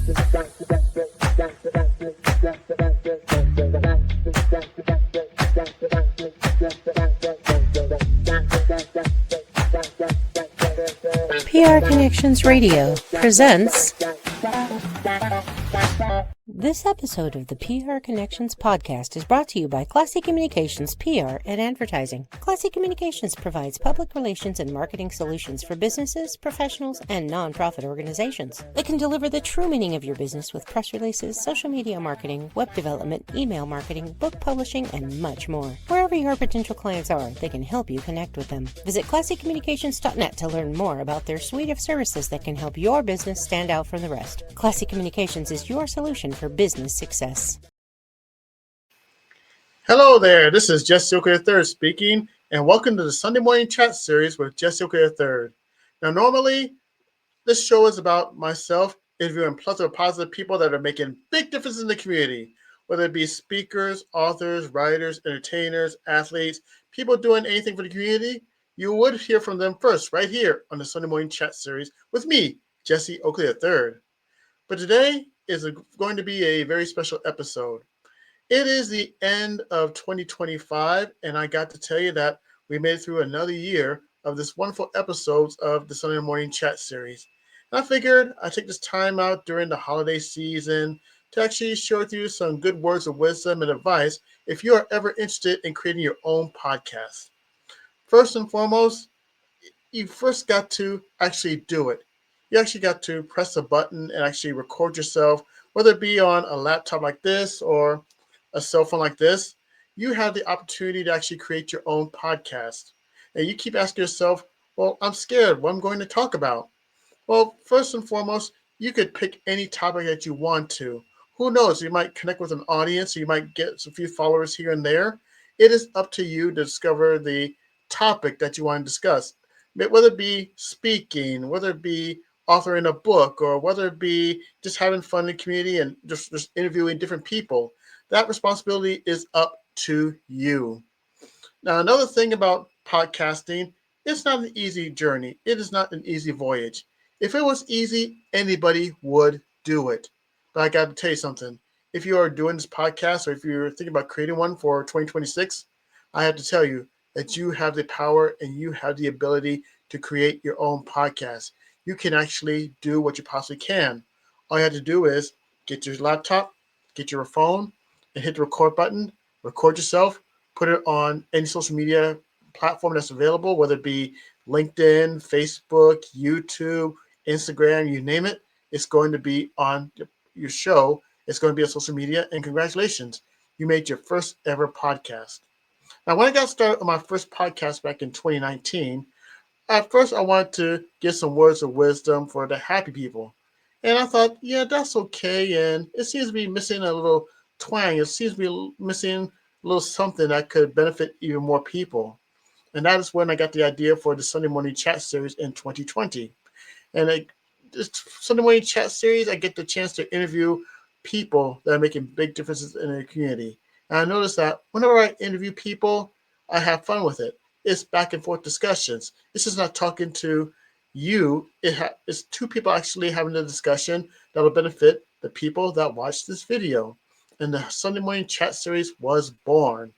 PR Connections Radio presents. This episode of the PR Connections podcast is brought to you by Classy Communications PR and Advertising. Classy Communications provides public relations and marketing solutions for businesses, professionals, and nonprofit organizations. They can deliver the true meaning of your business with press releases, social media marketing, web development, email marketing, book publishing, and much more. Wherever your potential clients are, they can help you connect with them. Visit classycommunications.net to learn more about their suite of services that can help your business stand out from the rest. Classy Communications is your solution for business success. Hello there, this is Jesse Oakley III speaking, and welcome to the Sunday Morning Chat Series with Jesse Oakley III. Now, normally, this show is about myself interviewing plethora of positive people that are making big differences in the community, whether it be speakers, authors, writers, entertainers, athletes, people doing anything for the community. You would hear from them first, right here on the Sunday Morning Chat Series with me, Jesse Oakley III. But today is going to be a very special episode. It is the end of 2025, and I got to tell you that we made it through another year of this wonderful episodes of the Sunday Morning Chat Series. And I figured I'd take this time out during the holiday season to actually share with you some good words of wisdom and advice if you are ever interested in creating your own podcast. First and foremost, you first got to actually do it. You actually got to press a button and actually record yourself, whether it be on a laptop like this or a cell phone like this. You have the opportunity to actually create your own podcast. And you keep asking yourself, well, I'm scared. What am I going to talk about? Well, first and foremost, you could pick any topic that you want to. Who knows? You might connect with an audience. You might get a few followers here and there. It is up to you to discover the topic that you want to discuss. Whether it be speaking, whether it be authoring a book, or whether it be just having fun in the community and just interviewing different people. That responsibility is up to you. Now, another thing about podcasting, it's not an easy journey. It is not an easy voyage. If it was easy, anybody would do it. But I got to tell you something. If you are doing this podcast or if you're thinking about creating one for 2026, I have to tell you that you have the power and you have the ability to create your own podcast. You can actually do what you possibly can. All you have to do is get your laptop, get your phone, and hit the record button, record yourself, put it on any social media platform that's available, whether it be LinkedIn, Facebook, YouTube, Instagram, you name it. It's going to be on your show. It's going to be on social media, and congratulations. You made your first ever podcast. Now, when I got started on my first podcast back in 2019, at first I wanted to give some words of wisdom for the happy people. And I thought, yeah, that's okay. And it seems to be missing a little twang. It seems to be missing a little something that could benefit even more people. And that is when I got the idea for the Sunday Morning Chat Series in 2020. And this Sunday Morning Chat Series, I get the chance to interview people that are making big differences in their community. And I noticed that whenever I interview people, I have fun with it. It's back and forth discussions. It's just not talking to you. It's two people actually having a discussion that will benefit the people that watch this video. And the Sunday Morning Chat Series was born.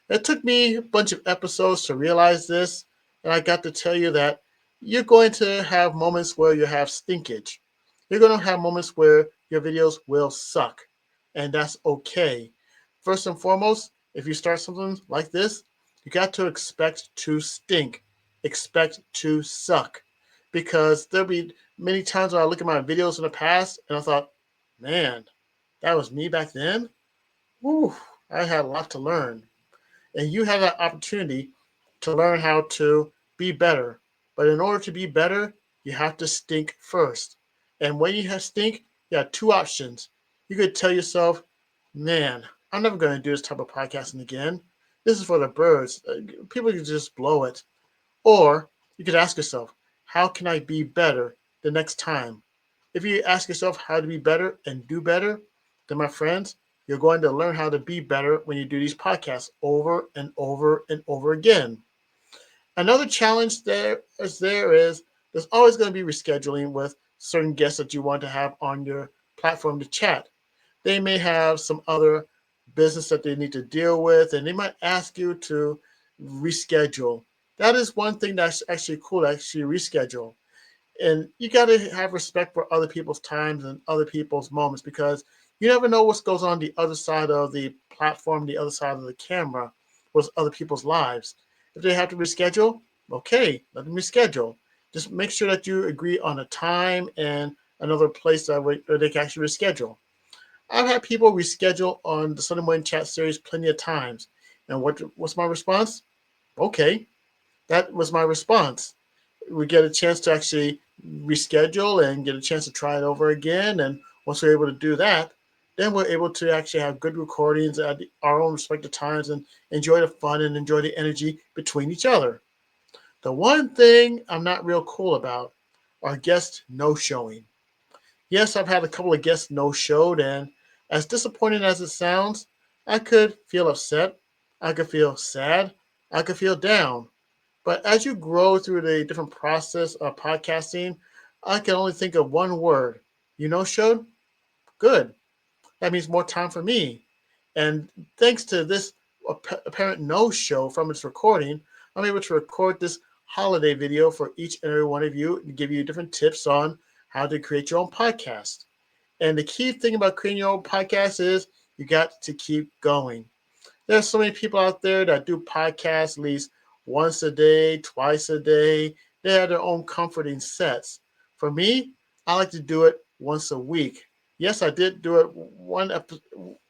It took me a bunch of episodes to realize this, and I got to tell you that you're going to have moments where you have stinkage. You're going to have moments where your videos will suck, and that's okay. First and foremost, if you start something like this, you got to expect to stink, expect to suck, because there'll be many times when I look at my videos in the past and I thought, man, that was me back then. Whew, I had a lot to learn. And you have that opportunity to learn how to be better. But in order to be better, you have to stink first. And when you have stink, you have two options. You could tell yourself, man, I'm never going to do this type of podcasting again. This is for the birds. People can just blow it. Or you could ask yourself, how can I be better the next time? If you ask yourself how to be better and do better, then my friends, you're going to learn how to be better when you do these podcasts over and over and over again. Another challenge there's always going to be rescheduling with certain guests that you want to have on your platform to chat. They may have some other business that they need to deal with, and they might ask you to reschedule. That is one thing that's actually cool, to actually reschedule. And you got to have respect for other people's times and other people's moments, because you never know what goes on the other side of the platform, the other side of the camera, with other people's lives. If they have to reschedule, okay, let them reschedule. Just make sure that you agree on a time and another place that where they can actually reschedule. I've had people reschedule on the Sunday Morning Chat series plenty of times. And what's my response? Okay, that was my response. We get a chance to actually reschedule and get a chance to try it over again. And once we're able to do that, then we're able to actually have good recordings at our own respective times and enjoy the fun and enjoy the energy between each other. The one thing I'm not real cool about are guests no showing. Yes, I've had a couple of guests no showed, and as disappointing as it sounds, I could feel upset, I could feel sad, I could feel down. But as you grow through the different process of podcasting, I can only think of one word. You know, showed? Good. That means more time for me. And thanks to this apparent no show from its recording, I'm able to record this holiday video for each and every one of you and give you different tips on how to create your own podcast. And the key thing about creating your own podcast is you got to keep going. There's so many people out there that do podcasts at least once a day, twice a day. They have their own comforting sets. For me, I like to do it once a week. Yes, I did do it one of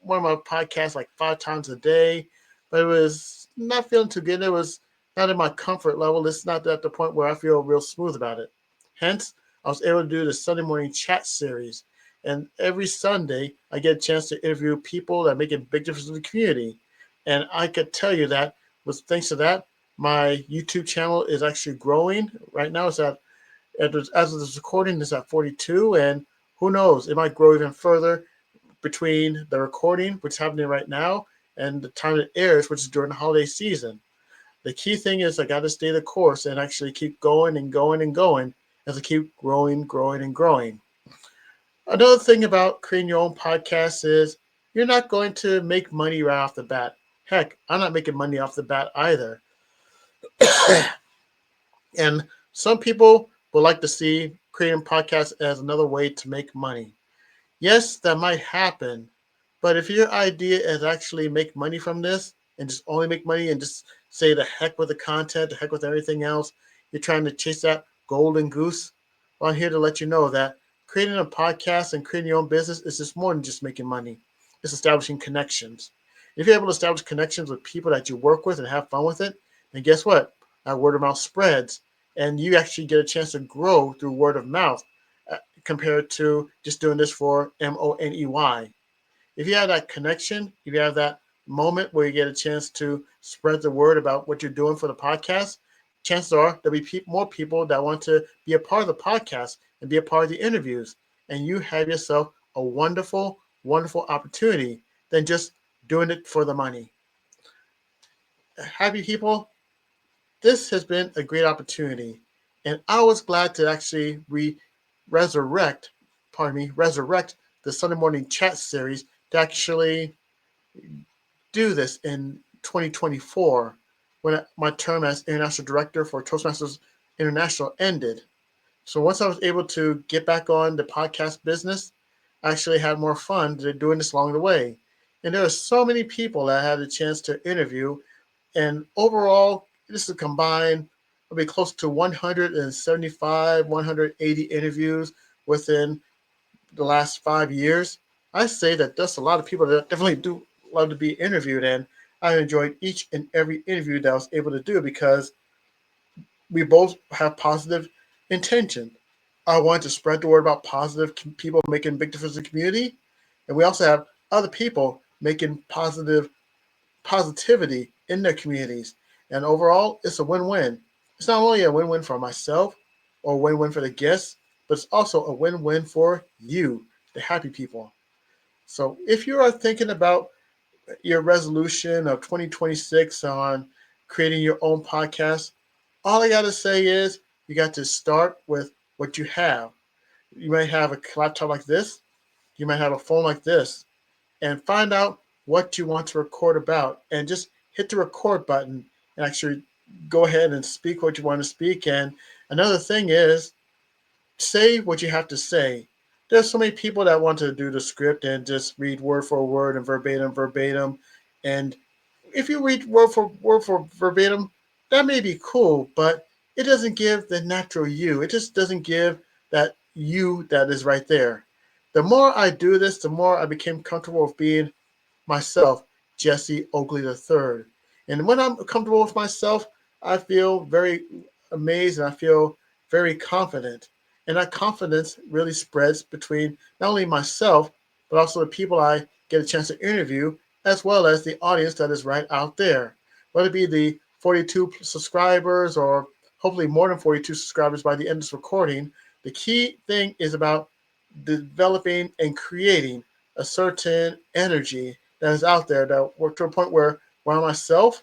my podcasts like 5 times a day, but it was not feeling too good. It was not in my comfort level. It's not at the point where I feel real smooth about it. Hence, I was able to do the Sunday morning chat series. And every Sunday, I get a chance to interview people that make a big difference in the community. And I could tell you that with thanks to that, my YouTube channel is actually growing. Right now, it's as of this recording, it's at 42, and who knows, it might grow even further between the recording, which is happening right now, and the time it airs, which is during the holiday season. The key thing is I got to stay the course and actually keep going and going and going as I keep growing, growing, and growing. Another thing about creating your own podcast is you're not going to make money right off the bat. Heck, I'm not making money off the bat either. And some people would like to see creating podcasts as another way to make money. Yes, that might happen. But if your idea is actually make money from this and just only make money and just say the heck with the content, the heck with everything else, you're trying to chase that golden goose, well, I'm here to let you know that creating a podcast and creating your own business is just more than just making money. It's establishing connections. If you're able to establish connections with people that you work with and have fun with it, then guess what? That word of mouth spreads, and you actually get a chance to grow through word of mouth compared to just doing this for money. If you have that connection, if you have that moment where you get a chance to spread the word about what you're doing for the podcast, chances are there'll be more people that want to be a part of the podcast and be a part of the interviews. And you have yourself a wonderful, wonderful opportunity than just doing it for the money. Happy people, this has been a great opportunity. And I was glad to actually resurrect, resurrect the Sunday morning chat series to actually do this in 2024 when my term as international director for Toastmasters International ended. So once I was able to get back on the podcast business, I actually had more fun doing this along the way. And there are so many people that I had a chance to interview. And overall, this is combined, it'll be close to 175, 180 interviews within the last 5 years. I say that that's a lot of people that definitely do love to be interviewed, and I enjoyed each and every interview that I was able to do because we both have positive intention. I want to spread the word about positive people making a big difference in the community, and we also have other people making positivity in their communities. And overall, it's a win-win. It's not only a win-win for myself or a win-win for the guests, but it's also a win-win for you, the happy people. So if you are thinking about your resolution of 2026 on creating your own podcast, all I got to say is you got to start with what you have. You might have a laptop like this. You might have a phone like this, and find out what you want to record about, and just hit the record button and actually go ahead and speak what you want to speak. And another thing is, say what you have to say. There's so many people that want to do the script and just read word for word and verbatim. And if you read word for verbatim, that may be cool, but it doesn't give the natural you. It just doesn't give that you that is right there. The more I do this, the more I became comfortable with being myself, Jesse Oakley III. And when I'm comfortable with myself, I feel very amazed and I feel very confident. And that confidence really spreads between not only myself, but also the people I get a chance to interview, as well as the audience that is right out there. Whether it be the 42 subscribers or hopefully more than 42 subscribers by the end of this recording, the key thing is about developing and creating a certain energy that is out there that work to a point where I'm myself,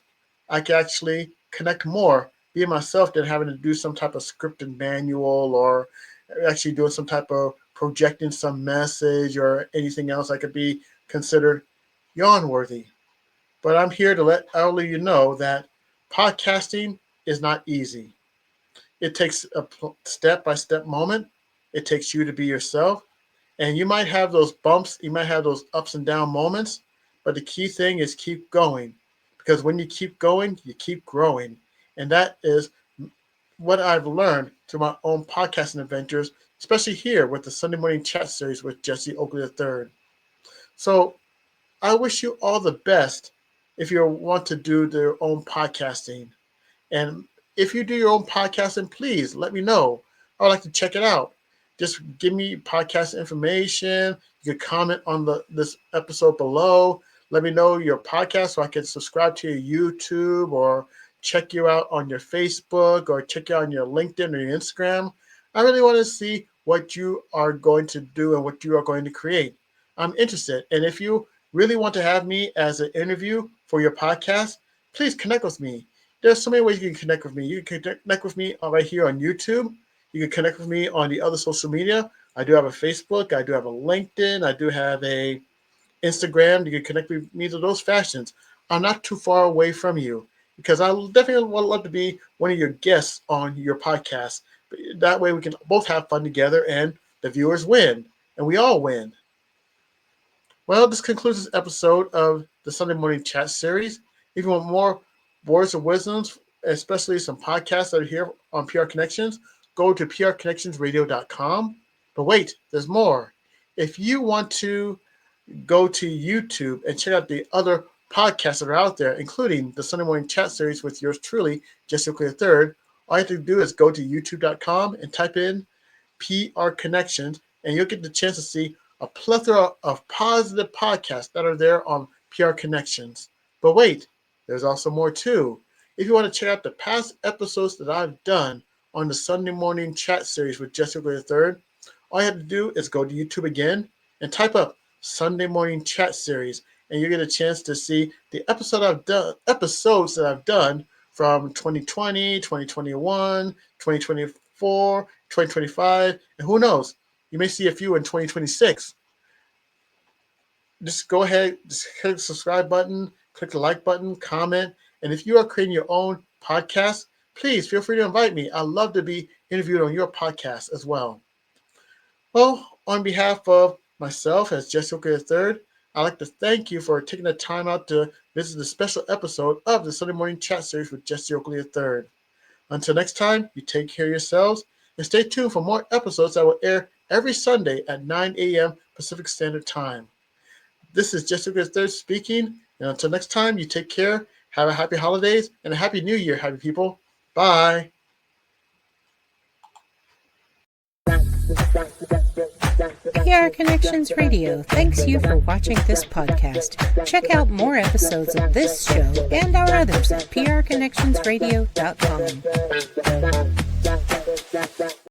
I can actually connect more, be myself, than having to do some type of scripted manual or actually doing some type of projecting some message or anything else that could be considered yawn worthy. But I'm here to let all of you know that podcasting is not easy. It takes a step-by-step moment. It takes you to be yourself. And you might have those bumps, you might have those ups and down moments, but the key thing is keep going. Because when you keep going, you keep growing. And that is what I've learned through my own podcasting adventures, especially here with the Sunday Morning Chat Series with Jesse Oakley III. So I wish you all the best if you want to do your own podcasting. And if you do your own podcasting, please let me know. I would like to check it out. Just give me podcast information. You can comment on this episode below. Let me know your podcast so I can subscribe to your YouTube or check you out on your Facebook or check you out on your LinkedIn or your Instagram. I really want to see what you are going to do and what you are going to create. I'm interested. And if you really want to have me as an interview for your podcast, please connect with me. There's so many ways you can connect with me. You can connect with me right here on YouTube. You can connect with me on the other social media. I do have a Facebook. I do have a LinkedIn. I do have a Instagram. You can connect with me to those fashions. I'm not too far away from you because I definitely would love to be one of your guests on your podcast. That way we can both have fun together and the viewers win and we all win. Well, this concludes this episode of the Sunday Morning Chat Series. If you want more words of wisdoms, especially some podcasts that are here on PR Connections, go to prconnectionsradio.com. But wait, there's more. If you want to go to YouTube and check out the other podcasts that are out there, including the Sunday Morning Chat Series with yours truly, Jesse Oakley III, all you have to do is go to youtube.com and type in PR Connections, and you'll get the chance to see a plethora of positive podcasts that are there on PR Connections. But wait, there's also more too. If you want to check out the past episodes that I've done on the Sunday Morning Chat Series with Jesse Oakley III, all you have to do is go to YouTube again and type up Sunday Morning Chat Series, and you get a chance to see the episodes that I've done from 2020, 2021, 2024, 2025, and who knows, you may see a few in 2026. Just go ahead, just click the subscribe button, click the like button, comment, and if you are creating your own podcast, please feel free to invite me. I'd love to be interviewed on your podcast as well. Well, on behalf of myself as Jesse Oakley III, I'd like to thank you for taking the time out to visit the special episode of the Sunday Morning Chat Series with Jesse Oakley III. Until next time, you take care of yourselves and stay tuned for more episodes that will air every Sunday at 9 a.m. Pacific Standard Time. This is Jesse Oakley III speaking, and until next time, you take care, have a happy holidays, and a happy new year, happy people. Bye. PR Connections Radio thanks you for watching this podcast. Check out more episodes of this show and our others at prconnectionsradio.com.